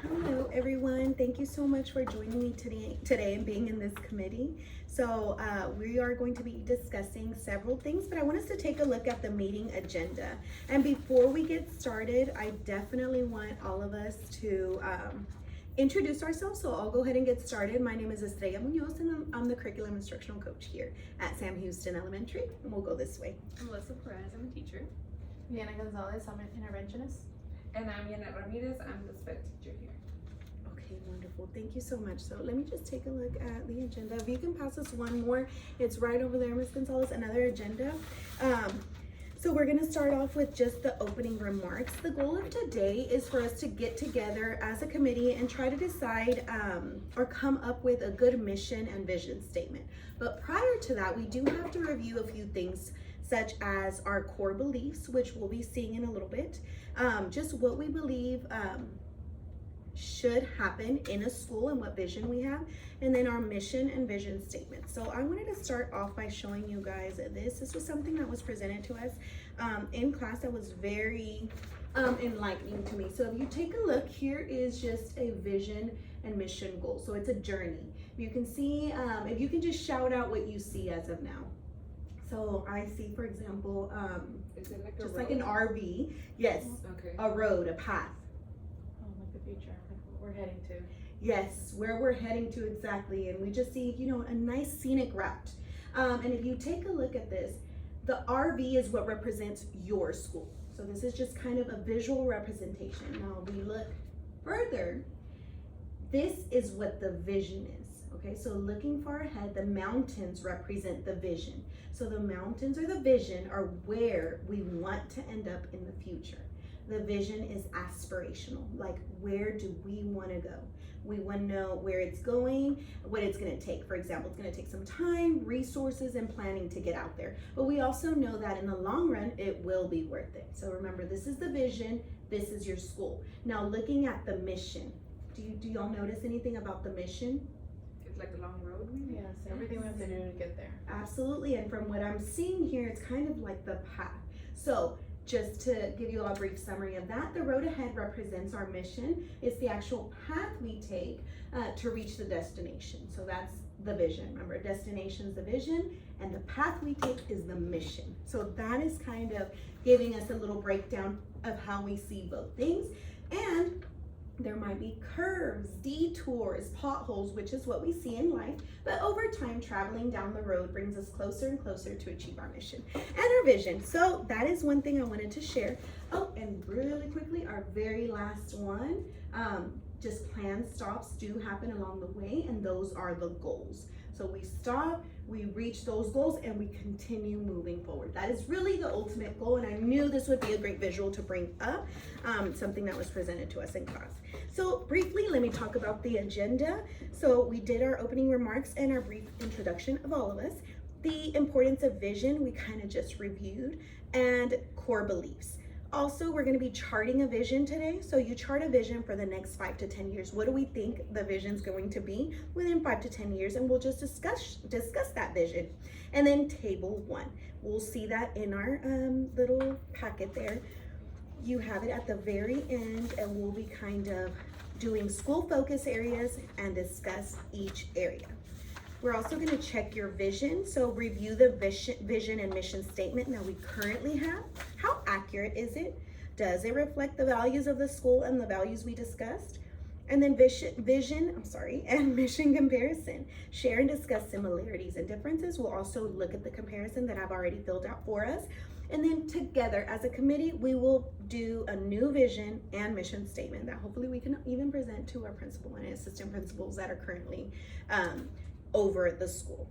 Hello, everyone. Thank you so much for joining me today and being in this committee. So we are going to be discussing several things, but I want us to take a look at the meeting agenda. And before we get started, I definitely want all of us to introduce ourselves. So I'll go ahead and get started. My name is Estrella Munoz, and I'm the curriculum instructional coach here at Sam Houston Elementary. And we'll go this way. I'm Melissa Perez, I'm a teacher. Diana Gonzalez, I'm an interventionist. And I'm Yanet Ramirez, I'm the SPED teacher here. Okay, wonderful. Thank you so much. So let me just take a look at the agenda. If you can pass us one more, it's right over there, Ms. Gonzalez, another agenda. So we're gonna start off with just the opening remarks. The goal of today is for us to get together as a committee and try to decide or come up with a good mission and vision statement. But prior to that, we do have to review a few things such as our core beliefs, which we'll be seeing in a little bit, just what we believe should happen in a school and what vision we have, and then our mission and vision statement. So I wanted to start off by showing you guys this. This was something that was presented to us in class that was very enlightening to me. So if you take a look, here is just a vision and mission goal. So it's a journey. You can see, if you can just shout out what you see as of now. So I see, for example, Is it like a just road? like an RV. Yes, Okay. a road, a path. Oh, like the future, like what we're heading to. Yes, where we're heading to exactly. And we just see, you know, a nice scenic route. And if you take a look at this, the RV is what represents your school. So this is just kind of a visual representation. Now we look further, this is what the vision is. Okay, so looking far ahead, the mountains represent the vision. So the mountains or the vision are where we want to end up in the future. The vision is aspirational, like where do we want to go? We want to know where it's going, what it's going to take. For example, it's going to take some time, resources, and planning to get out there. But we also know that in the long run, it will be worth it. So remember, this is the vision, this is your school. Now looking at the mission, do y'all notice anything about the mission? It's like a long road, maybe? Yes, everything we have to do to get there. Absolutely, and from what I'm seeing here, it's kind of like the path. So just to give you a brief summary of that, the road ahead represents our mission. It's the actual path we take to reach the destination. So that's the vision. Remember, destination is the vision, and the path we take is the mission. So that is kind of giving us a little breakdown of how we see both things. And there might be curves, detours, potholes, which is what we see in life. But over time, traveling down the road brings us closer and closer to achieve our mission and our vision. So that is one thing I wanted to share. Oh, and really quickly, our very last one, just planned stops do happen along the way, and those are the goals. So we stop, we reach those goals, and we continue moving forward. That is really the ultimate goal, and I knew this would be a great visual to bring up, something that was presented to us in class. So briefly, let me talk about the agenda. So we did our opening remarks and our brief introduction of all of us. The importance of vision, we kind of just reviewed, and core beliefs. Also, we're going to be charting a vision today. So you chart a vision for the next 5 to 10 years. What do we think the vision is going to be within 5 to 10 years? And we'll just discuss that vision. And then table 1. We'll see that in our little packet there. You have it at the very end, and we'll be kind of doing school focus areas and discuss each area. We're also going to check your vision. So review the vision and mission statement that we currently have. How accurate is it? Does it reflect the values of the school and the values we discussed? And then vision and mission comparison. Share and discuss similarities and differences. We'll also look at the comparison that I've already filled out for us. And then together as a committee, we will do a new vision and mission statement that hopefully we can even present to our principal and assistant principals that are currently over the school.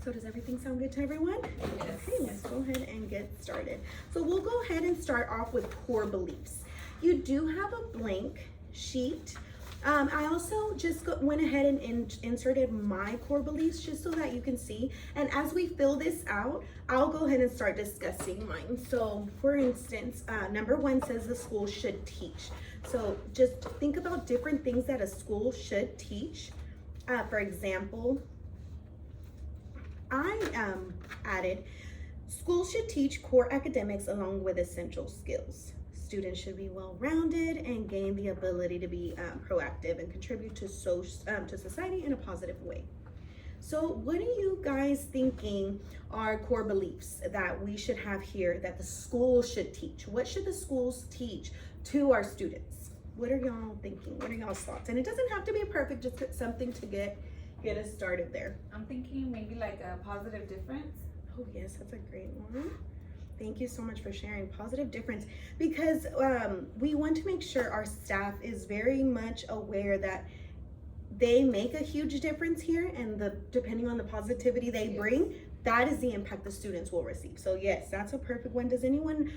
So does everything sound good to everyone? Yes. Okay, let's go ahead and get started. So we'll go ahead and start off with core beliefs. You do have a blank sheet. I also just went ahead and inserted my core beliefs just so that you can see. And as we fill this out, I'll go ahead and start discussing mine. So for instance, number 1 says the school should teach. So just think about different things that a school should teach. For example, I added, schools should teach core academics along with essential skills. Students should be well-rounded and gain the ability to be proactive and contribute to society in a positive way. So what are you guys thinking are core beliefs that we should have here that the school should teach? What should the schools teach to our students? What are y'all thinking? What are y'all's thoughts? And it doesn't have to be perfect, just something to get us started there. I'm thinking maybe like a positive difference. Oh yes, that's a great one. Thank you so much for sharing positive difference, because we want to make sure our staff is very much aware that they make a huge difference here, and depending on the positivity they bring, that is the impact the students will receive. So yes, that's a perfect one. Does anyone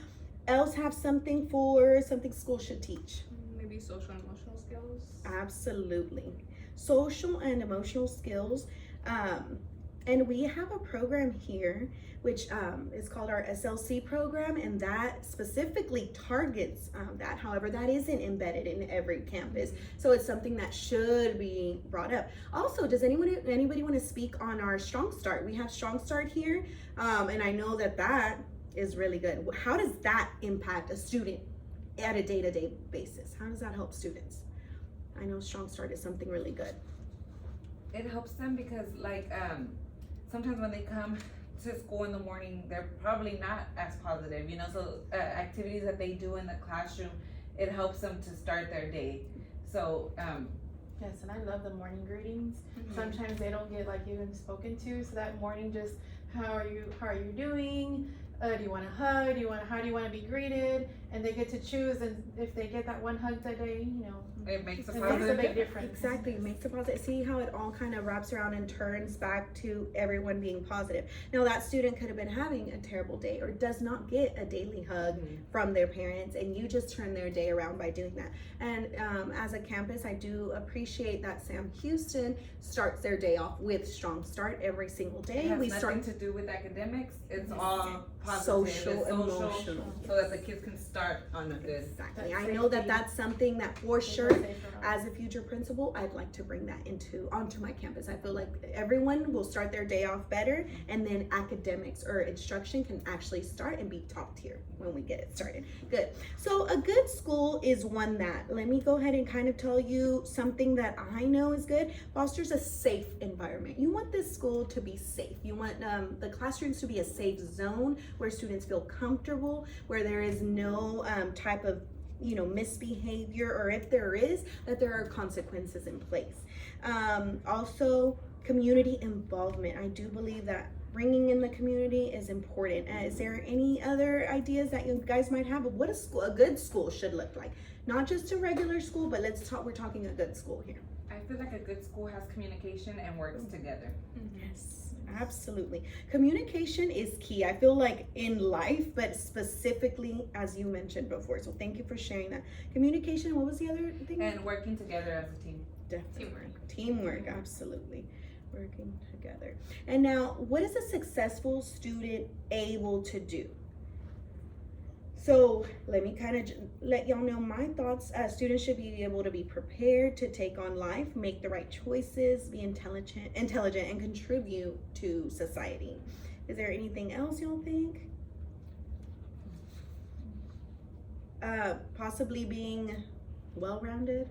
else have something school should teach? Maybe social and emotional skills. Absolutely. Social and emotional skills. And we have a program here which is called our SLC program, and that specifically targets that. However, that isn't embedded in every campus, so it's something that should be brought up. Also, does anybody want to speak on our Strong Start? We have Strong Start here, and I know that is really good. How does that impact a student at a day-to-day basis? How does that help students? I know Strong Start is something really good. It helps them because sometimes when they come to school in the morning, they're probably not as positive, so activities that they do in the classroom, it helps them to start their day. So Yes, and I love the morning greetings. Sometimes they don't get like even spoken to, so that morning just, how are you doing? Do you want a hug? How do you want to be greeted? And they get to choose, and if they get that one hug that day, it makes a it positive makes a big difference. difference. Exactly, it makes a positive. See how it all kind of wraps around and turns back to everyone being positive. Now that student could have been having a terrible day or does not get a daily hug from their parents, and you just turn their day around by doing that. And as a campus, I do appreciate that Sam Houston starts their day off with Strong Start every single day. It has nothing to do with academics. It's all positive. Social, It's emotional. so that the kids can start on a good. Exactly. I know that's something that for sure, as a future principal, I'd like to bring that onto my campus. I feel like everyone will start their day off better, and then academics or instruction can actually start and be top tier when we get it started. Good. So a good school is one that, let me go ahead and kind of tell you something that I know is good, fosters a safe environment. You want this school to be safe. You want the classrooms to be a safe zone where students feel comfortable, where there is no type of misbehavior, or if there is, that there are consequences in place. Also, community involvement. I do believe that bringing in the community is important. Is there any other ideas that you guys might have of what a good school should look like? Not just a regular school, but we're talking a good school here. I feel like a good school has communication and works together. Yes, absolutely. Communication is key. I feel like in life, but specifically as you mentioned before. So thank you for sharing that. Communication, what was the other thing? And working together as a team. Definitely. Teamwork, absolutely. Working together. And now, what is a successful student able to do? So let me kind of let y'all know my thoughts. Students should be able to be prepared to take on life, make the right choices, be intelligent, and contribute to society. Is there anything else y'all think? Possibly being well-rounded,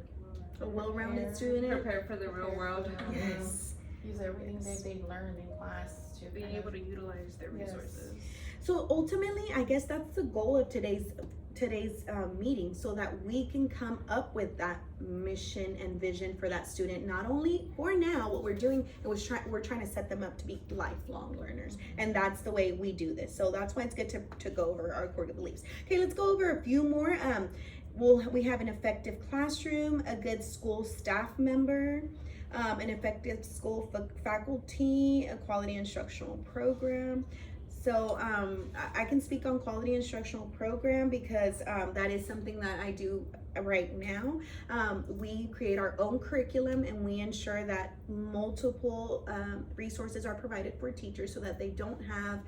a well-rounded student. Prepare for the real world. Yes. Use everything that they've learned in class to Being able to utilize their resources. So ultimately, I guess that's the goal of today's meeting, so that we can come up with that mission and vision for that student, not only for now, what we're doing, we're trying to set them up to be lifelong learners, and that's the way we do this. So that's why it's good to go over our core beliefs. Okay, let's go over a few more. We have an effective classroom, a good school staff member, an effective school faculty, a quality instructional program. So I can speak on quality instructional program because that is something that I right now. We create our own curriculum and we ensure that multiple resources are provided for teachers so that they don't have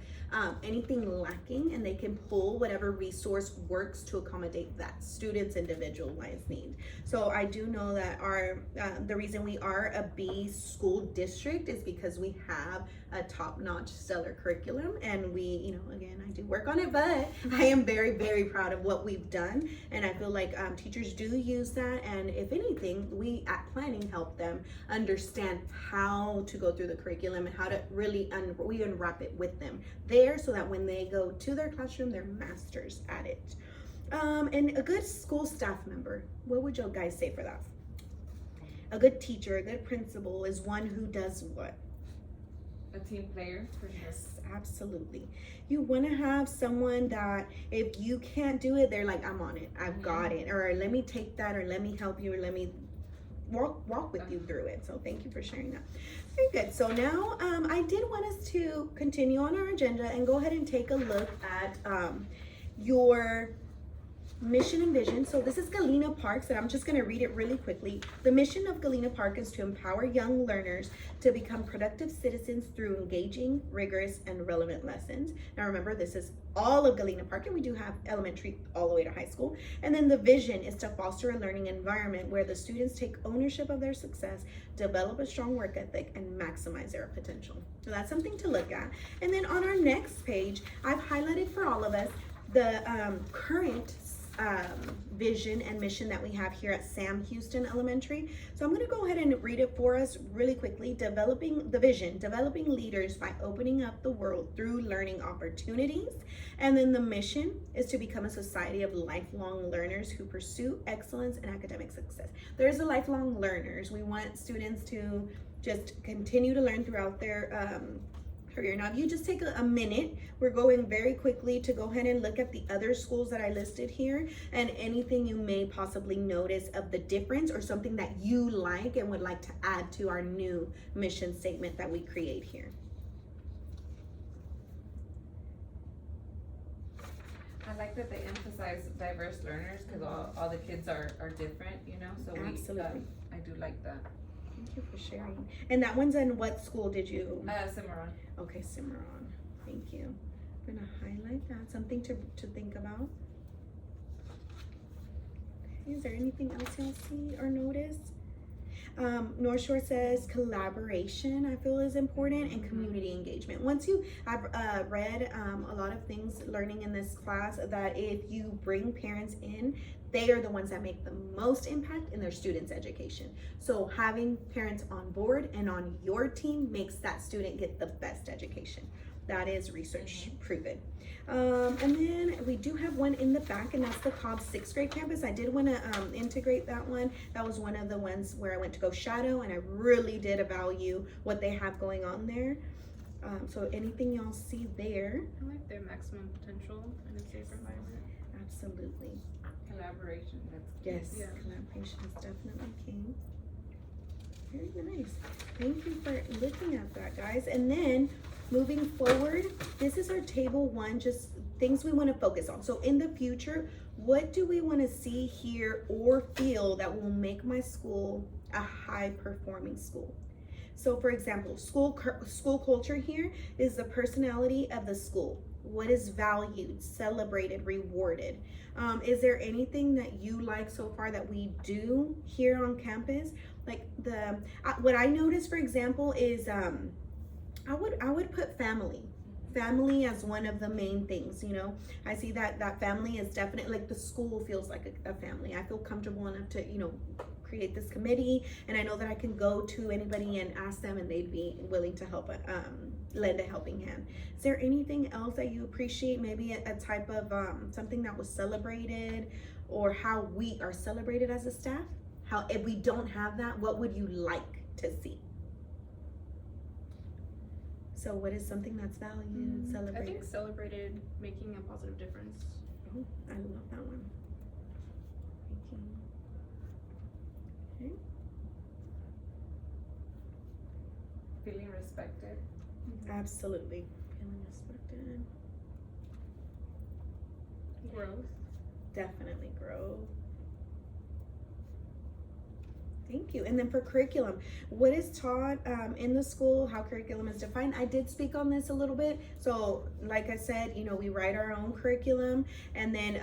anything lacking and they can pull whatever resource works to accommodate that student's individualized need. So I do know that the reason we are a B school district is because we have a top-notch stellar curriculum, and we, again, I do work on it, but I am very, very proud of what we've done, and I feel like teachers do use that, and if anything, we at planning help them understand how to go through the curriculum and how to really we unwrap it with them there so that when they go to their classroom, they're masters at it. And a good school staff member, what would you guys say for that? A good teacher, a good principal is one who does what? A team player, for sure. Yes, absolutely. You want to have someone that if you can't do it, they're like, I'm on it, I've got it, or let me take that, or let me help you, or let me walk with you through it. So thank you for sharing that. Very good. So now I did want us to continue on our agenda and go ahead and take a look at your mission and vision. So this is Galena Parks, and I'm just going to read it really quickly. The mission of Galena Park is to empower young learners to become productive citizens through engaging, rigorous, and relevant lessons. Now remember, this is all of Galena Park, and we do have elementary all the way to high school. And then the vision is to foster a learning environment where the students take ownership of their success, develop a strong work ethic, and maximize their potential. So that's something to look at. And then on our next page, I've highlighted for all of us the current vision and mission that we have here at Sam Houston Elementary. So I'm going to go ahead and read it for us really quickly. Developing leaders by opening up the world through learning opportunities. And then the mission is to become a society of lifelong learners who pursue excellence and academic success. There's a lifelong learners. We want students to just continue to learn throughout their career. Now, if you just take a minute, we're going very quickly to go ahead and look at the other schools that I listed here and anything you may possibly notice of the difference or something that you like and would like to add to our new mission statement that we create here. I like that they emphasize diverse learners because all the kids are different, so Absolutely. I do like that. Thank you for sharing. And that one's in what school did you? Cimarron. Okay, Cimarron. Thank you. I'm gonna highlight that. Something to think about. Okay, is there anything else y'all see or notice? North Shore says collaboration, I feel, is important, and community engagement. I've read a lot of things learning in this class that if you bring parents in, they are the ones that make the most impact in their students' education. So having parents on board and on your team makes that student get the best education. That is research proven. And then we do have one in the back, and that's the Cobb 6th grade campus. I did want to integrate that one. That was one of the ones where I went to go shadow, and I really did value what they have going on there. So anything y'all see there? I like their maximum potential in a safe environment. Absolutely. Collaboration. Yes, Yeah. collaboration is definitely key. Very nice. Thank you for looking at that, guys. And then moving forward, this is our table one, just things we want to focus on. So in the future, what do we want to see, hear, or feel that will make my school a high performing school? So for example, school culture here is the personality of the school. What is valued, celebrated, rewarded? Is there anything that you like so far that we do here on campus? Like what I noticed, for example, is I would put family as one of the main things. I see that family is definitely, like, the school feels like a family. I feel comfortable enough to create this committee, and I know that I can go to anybody and ask them and they'd be willing to help lend a helping hand. Is there anything else that you appreciate, maybe a type of something that was celebrated, or how we are celebrated as a staff? How, if we don't have that, what would you like to see? So what is something that's valued, I celebrated? think celebrated, making a positive difference. Oh, I love that one. Okay. Feeling respected. Absolutely. Feeling respected. Growth. Definitely growth. Thank you. And then for curriculum, what is taught in the school, how curriculum is defined? I did speak on this a little bit. So like I said, we write our own curriculum, and then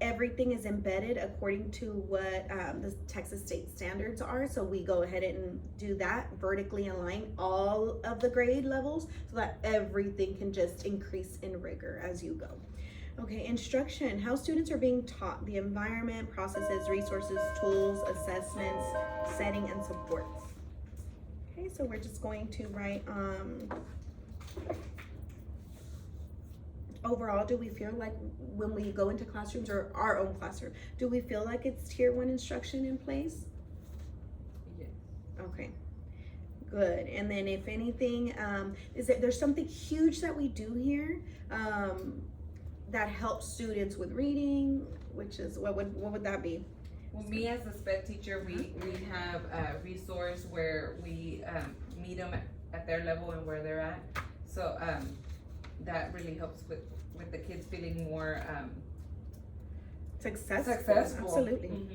everything is embedded according to what the Texas state standards are. So we go ahead and do that, vertically align all of the grade levels so that everything can just increase in rigor as you go. Okay, instruction, how students are being taught, the environment, processes, resources, tools, assessments, setting, and supports. Okay, so we're just going to write, overall, do we feel like when we go into classrooms or our own classroom, do we feel like it's tier 1 instruction in place? Yes. Okay. Good. And then if anything, there's something huge that we do here that helps students with reading, which is, what would that be? Well, me as a sped teacher, we have a resource where we meet them at their level and where they're at. So that really helps with the kids feeling more Successful. Absolutely. Mm-hmm.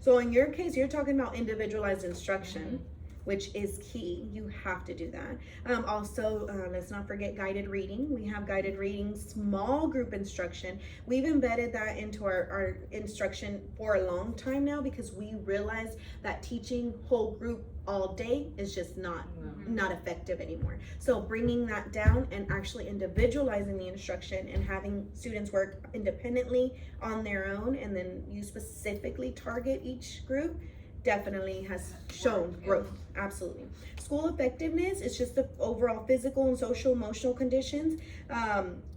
So in your case, you're talking about individualized instruction, which is key. You have to do that. Also, let's not forget guided reading. We have guided reading, small group instruction. We've embedded that into our instruction for a long time now because we realized that teaching whole group all day is just not effective anymore. So bringing that down and actually individualizing the instruction and having students work independently on their own, and then you specifically target each group, definitely has shown growth. Absolutely. School effectiveness is just the overall physical and social emotional conditions.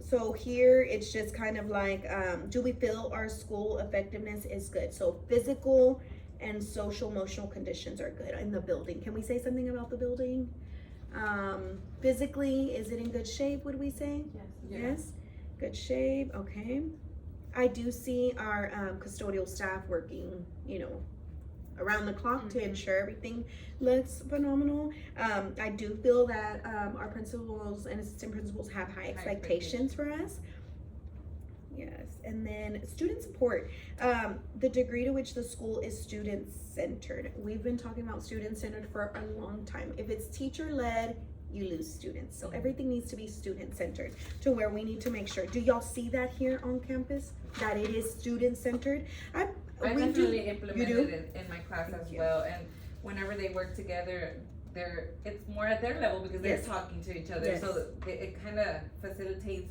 So here it's just kind of like, do we feel our school effectiveness is good? So physical and social emotional conditions are good in the building. Can we say something about the building? Physically, is it in good shape, would we say? Yes. Good shape. Okay. I do see our custodial staff working, around the clock to ensure everything looks phenomenal. I do feel that our principals and assistant principals have high expectations for us. Yes, and then student support, the degree to which the school is student-centered. We've been talking about student-centered for a long time. If it's teacher-led, you lose students. So everything needs to be student-centered, to where we need to make sure. Do y'all see that here on campus, that it is student-centered? I definitely implemented it in my class as well, and whenever they work together, it's more at their level because they're talking to each other, so it kind of facilitates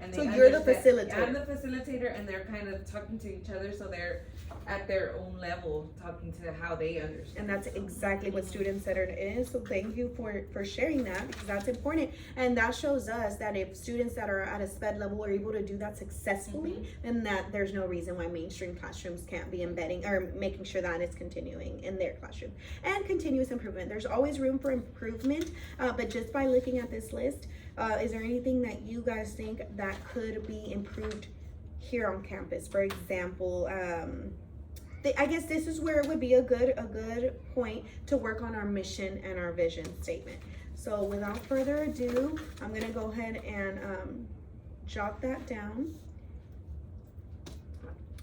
and so they you're the understand. facilitator. I'm the facilitator, and they're kind of talking to each other, so they're at their own level talking to how they understand. And that's exactly what student-centered is. So thank you for sharing that, because that's important. And that shows us that if students that are at a SPED level are able to do that successfully, then that there's no reason why mainstream classrooms can't be embedding or making sure that it's continuing in their classroom. And continuous improvement. There's always room for improvement, but just by looking at this list, is there anything that you guys think that could be improved here on campus? For example, I guess this is where it would be a good point to work on our mission and our vision statement. So without further ado, I'm gonna go ahead and jot that down.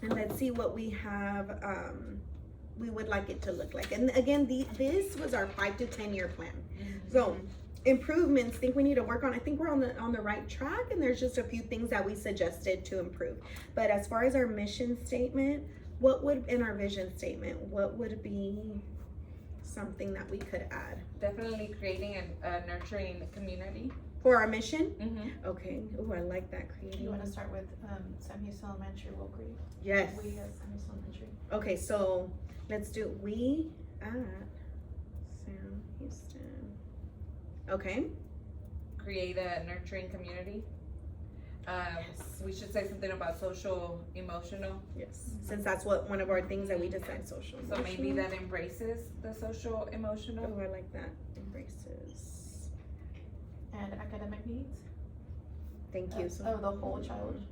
And let's see what we have, we would like it to look like. And again, this was our 5 to 10 year plan. So improvements, think we need to work on. I think we're on the right track, and there's just a few things that we suggested to improve. But as far as our mission statement, in our vision statement, what would be something that we could add? Definitely creating a nurturing community. For our mission? Okay. Oh, I like that, creating. You want to start with Sam Houston Elementary, will agree? Yes. We at Sam Houston Elementary. Okay, so let's do we at Sam Houston. Okay. Create a nurturing community. We should say something about social emotional. Yes. Since that's one of our things that we decide, social. So maybe that embraces the social emotional. Oh, I like that. Embraces. And academic needs. Thank you. The whole child.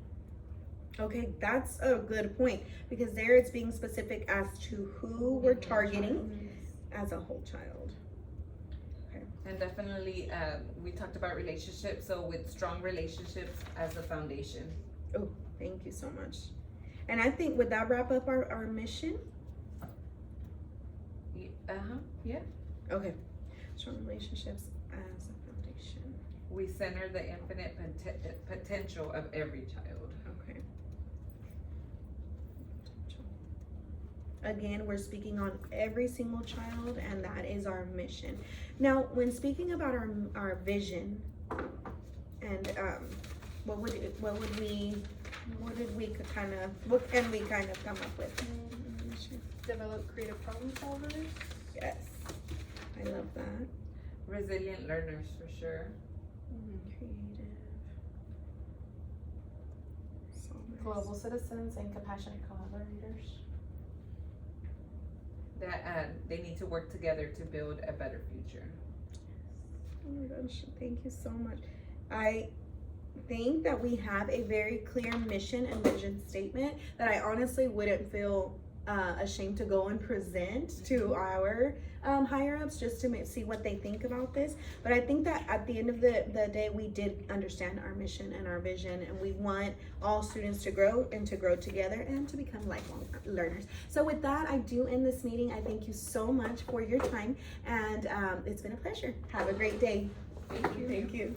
Okay, that's a good point, because there it's being specific as to who we're targeting as a whole child. And definitely, we talked about relationships, so with strong relationships as the foundation. Oh, thank you so much. And I think, would that wrap up our mission? Yeah. Okay. Strong relationships as a foundation. We center the infinite potential of every child. Okay. Again, we're speaking on every single child, and that is our mission. Now, when speaking about our vision, and what can we kind of come up with? Develop creative problem solvers. Yes, I love that. Resilient learners for sure. Creative. solvers. Global citizens and compassionate collaborators. That they need to work together to build a better future. Oh my gosh, thank you so much. I think that we have a very clear mission and vision statement that I honestly wouldn't feel ashamed to go and present to our higher ups just to see what they think about this. But I think that at the end of the day, we did understand our mission and our vision, and we want all students to grow and to grow together and to become lifelong learners. So with that, I do end this meeting. I thank you so much for your time, and it's been a pleasure. Have a great day. Thank you. Thank you.